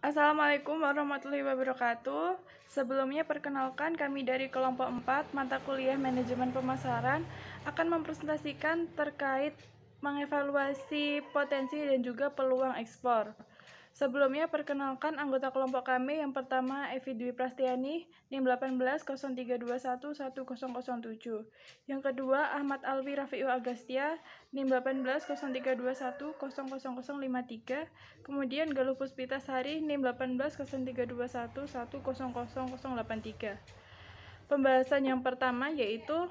Assalamualaikum warahmatullahi wabarakatuh. Sebelumnya perkenalkan kami dari kelompok 4 mata kuliah manajemen pemasaran akan mempresentasikan terkait mengevaluasi potensi dan juga peluang ekspor. Sebelumnya perkenalkan anggota kelompok kami. Yang pertama Evi Dwi Prastiani, NIM 1803211007. Yang kedua Ahmad Alwi Rafiu Agastya, NIM 180321000053. Kemudian Galuh Puspita Sari, NIM 180321100083. Pembahasan yang pertama yaitu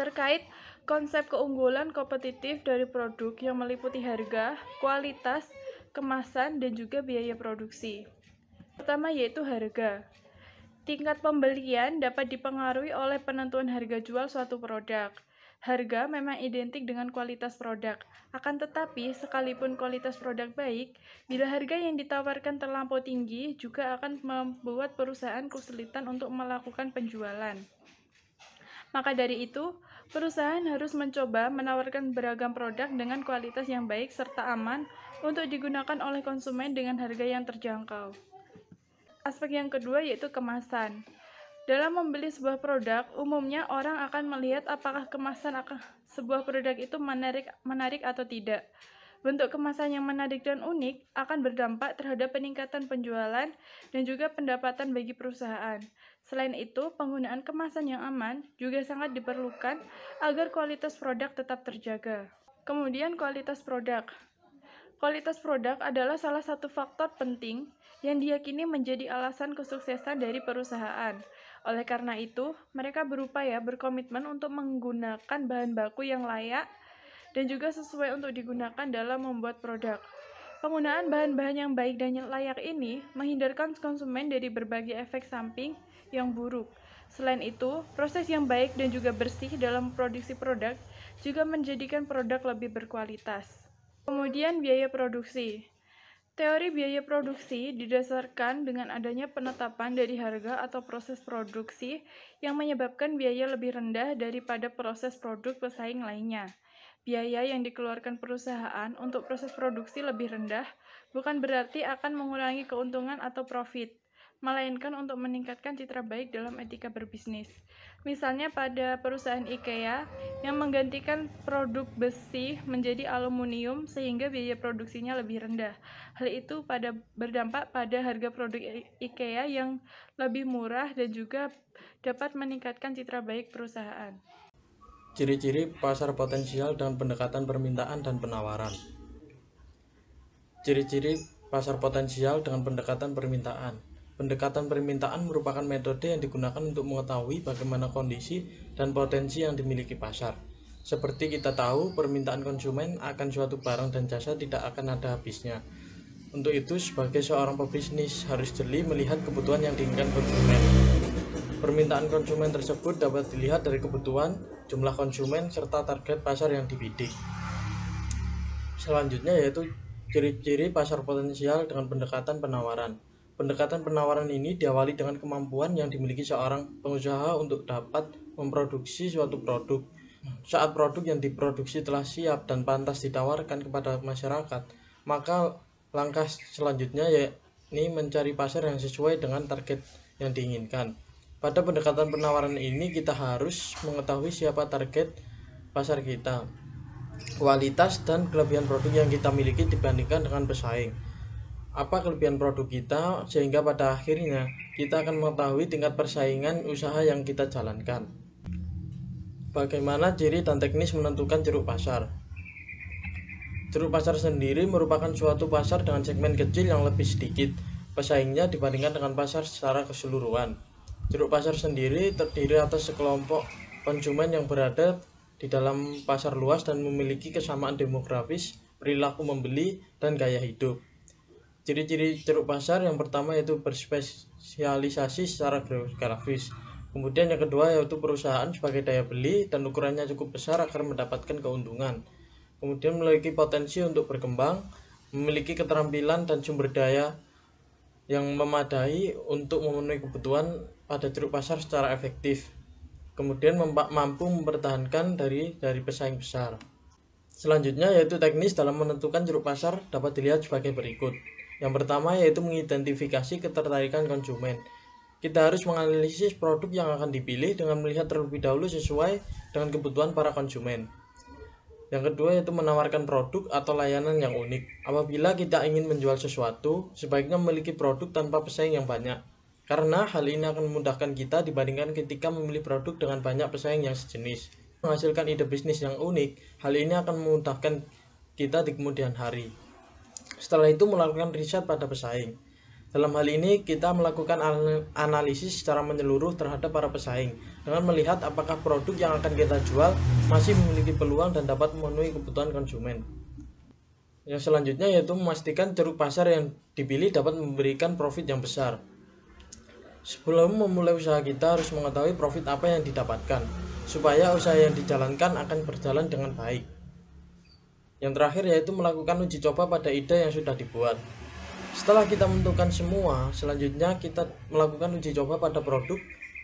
terkait konsep keunggulan kompetitif dari produk yang meliputi harga, kualitas, kemasan, dan juga biaya produksi. Pertama yaitu harga. Tingkat pembelian dapat dipengaruhi oleh penentuan harga jual suatu produk. Harga memang identik dengan kualitas produk. Akan tetapi, sekalipun kualitas produk baik, bila harga yang ditawarkan terlampau tinggi, juga akan membuat perusahaan kesulitan untuk melakukan penjualan. Maka dari itu, perusahaan harus mencoba menawarkan beragam produk dengan kualitas yang baik serta aman untuk digunakan oleh konsumen dengan harga yang terjangkau. Aspek yang kedua yaitu kemasan. Dalam membeli sebuah produk, umumnya orang akan melihat apakah kemasan sebuah produk itu menarik atau tidak. Bentuk kemasan yang menarik dan unik akan berdampak terhadap peningkatan penjualan dan juga pendapatan bagi perusahaan. Selain itu, penggunaan kemasan yang aman juga sangat diperlukan agar kualitas produk tetap terjaga. Kemudian kualitas produk. Kualitas produk adalah salah satu faktor penting yang diyakini menjadi alasan kesuksesan dari perusahaan. Oleh karena itu, mereka berupaya berkomitmen untuk menggunakan bahan baku yang layak dan juga sesuai untuk digunakan dalam membuat produk. Penggunaan bahan-bahan yang baik dan layak ini menghindarkan konsumen dari berbagai efek samping yang buruk. Selain itu, proses yang baik dan juga bersih dalam produksi produk juga menjadikan produk lebih berkualitas. Kemudian biaya produksi. Teori biaya produksi didasarkan dengan adanya penetapan dari harga atau proses produksi yang menyebabkan biaya lebih rendah daripada proses produk pesaing lainnya. Biaya yang dikeluarkan perusahaan untuk proses produksi lebih rendah bukan berarti akan mengurangi keuntungan atau profit, melainkan untuk meningkatkan citra baik dalam etika berbisnis. Misalnya pada perusahaan IKEA yang menggantikan produk besi menjadi aluminium sehingga biaya produksinya lebih rendah. Hal itu berdampak pada harga produk IKEA yang lebih murah dan juga dapat meningkatkan citra baik perusahaan. Ciri-ciri pasar potensial dengan pendekatan permintaan dan penawaran. Ciri-ciri pasar potensial dengan pendekatan permintaan. Pendekatan permintaan merupakan metode yang digunakan untuk mengetahui bagaimana kondisi dan potensi yang dimiliki pasar. Seperti kita tahu, permintaan konsumen akan suatu barang dan jasa tidak akan ada habisnya. Untuk itu, sebagai seorang pebisnis harus jeli melihat kebutuhan yang diinginkan konsumen. Permintaan konsumen tersebut dapat dilihat dari kebutuhan, jumlah konsumen, serta target pasar yang dibidik. Selanjutnya yaitu ciri-ciri pasar potensial dengan pendekatan penawaran. Pendekatan penawaran ini diawali dengan kemampuan yang dimiliki seorang pengusaha untuk dapat memproduksi suatu produk. Saat produk yang diproduksi telah siap dan pantas ditawarkan kepada masyarakat, maka langkah selanjutnya yakni mencari pasar yang sesuai dengan target yang diinginkan. Pada pendekatan penawaran ini kita harus mengetahui siapa target pasar kita, kualitas dan kelebihan produk yang kita miliki dibandingkan dengan pesaing. Apa kelebihan produk kita sehingga pada akhirnya kita akan mengetahui tingkat persaingan usaha yang kita jalankan. Bagaimana ciri dan teknis menentukan ceruk pasar? Ceruk pasar sendiri merupakan suatu pasar dengan segmen kecil yang lebih sedikit pesaingnya dibandingkan dengan pasar secara keseluruhan. Ceruk pasar sendiri terdiri atas sekelompok konsumen yang berada di dalam pasar luas dan memiliki kesamaan demografis, perilaku membeli, dan gaya hidup. Ciri-ciri ceruk pasar yang pertama yaitu berspesialisasi secara geografis. Kemudian yang kedua yaitu perusahaan sebagai daya beli dan ukurannya cukup besar agar mendapatkan keuntungan. Kemudian memiliki potensi untuk berkembang, memiliki keterampilan dan sumber daya yang memadai untuk memenuhi kebutuhan pada ceruk pasar secara efektif. Kemudian mampu mempertahankan dari pesaing besar. Selanjutnya yaitu teknis dalam menentukan ceruk pasar dapat dilihat sebagai berikut. Yang pertama yaitu mengidentifikasi ketertarikan konsumen. Kita harus menganalisis produk yang akan dipilih dengan melihat terlebih dahulu sesuai dengan kebutuhan para konsumen. Yang kedua yaitu menawarkan produk atau layanan yang unik. Apabila kita ingin menjual sesuatu, sebaiknya memiliki produk tanpa pesaing yang banyak. Karena hal ini akan memudahkan kita dibandingkan ketika memilih produk dengan banyak pesaing yang sejenis. Menghasilkan ide bisnis yang unik, hal ini akan memudahkan kita di kemudian hari. Setelah itu melakukan riset pada pesaing. Dalam hal ini kita melakukan analisis secara menyeluruh terhadap para pesaing dengan melihat apakah produk yang akan kita jual masih memiliki peluang dan dapat memenuhi kebutuhan konsumen. Yang selanjutnya yaitu memastikan ceruk pasar yang dipilih dapat memberikan profit yang besar. Sebelum memulai usaha kita harus mengetahui profit apa yang didapatkan supaya usaha yang dijalankan akan berjalan dengan baik. Yang terakhir yaitu melakukan uji coba pada ide yang sudah dibuat. Setelah kita menentukan semua, selanjutnya kita melakukan uji coba pada produk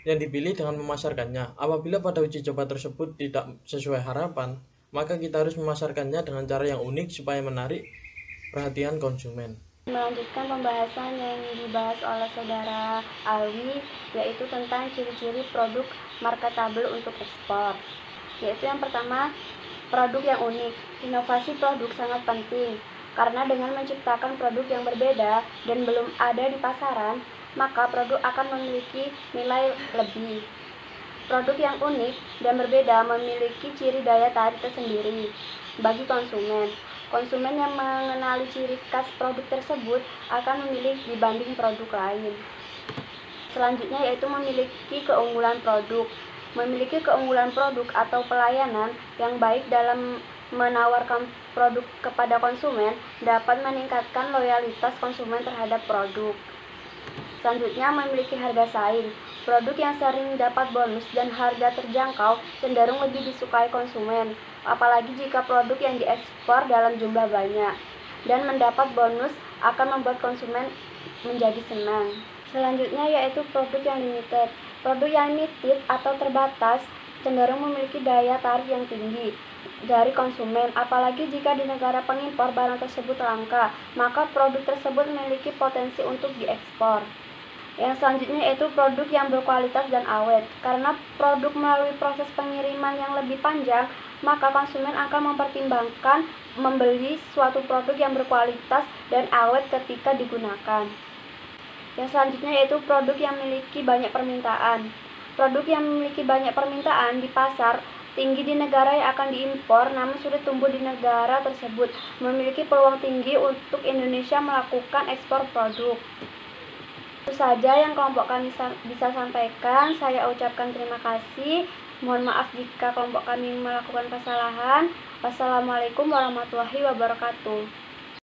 yang dipilih dengan memasarkannya. Apabila pada uji coba tersebut tidak sesuai harapan, maka kita harus memasarkannya dengan cara yang unik supaya menarik perhatian konsumen. Melanjutkan pembahasan yang dibahas oleh Saudara Alwi, yaitu tentang ciri-ciri produk marketable untuk ekspor. Yaitu yang pertama, produk yang unik. Inovasi produk sangat penting. Karena dengan menciptakan produk yang berbeda dan belum ada di pasaran, maka produk akan memiliki nilai lebih. Produk yang unik dan berbeda memiliki ciri daya tarik tersendiri bagi konsumen. Konsumen yang mengenali ciri khas produk tersebut akan memilih dibanding produk lain. Selanjutnya yaitu memiliki keunggulan produk. Memiliki keunggulan produk atau pelayanan yang baik dalam menawarkan produk kepada konsumen dapat meningkatkan loyalitas konsumen terhadap produk. Selanjutnya, memiliki harga saing. Produk yang sering dapat bonus dan harga terjangkau cenderung lebih disukai konsumen, apalagi jika produk yang diekspor dalam jumlah banyak. Dan mendapat bonus akan membuat konsumen menjadi senang. Selanjutnya yaitu produk yang limited. Produk yang limited atau terbatas cenderung memiliki daya tarik yang tinggi dari konsumen, apalagi jika di negara pengimpor barang tersebut langka, maka produk tersebut memiliki potensi untuk diekspor. Yang selanjutnya yaitu produk yang berkualitas dan awet. Karena produk melalui proses pengiriman yang lebih panjang, maka konsumen akan mempertimbangkan membeli suatu produk yang berkualitas dan awet ketika digunakan. Yang selanjutnya yaitu produk yang memiliki banyak permintaan. Produk yang memiliki banyak permintaan di pasar tinggi di negara yang akan diimpor namun sulit tumbuh di negara tersebut, memiliki peluang tinggi untuk Indonesia melakukan ekspor produk. Itu saja yang kelompok kami bisa sampaikan. Saya ucapkan terima kasih. Mohon maaf jika kelompok kami melakukan kesalahan. Wassalamualaikum warahmatullahi wabarakatuh.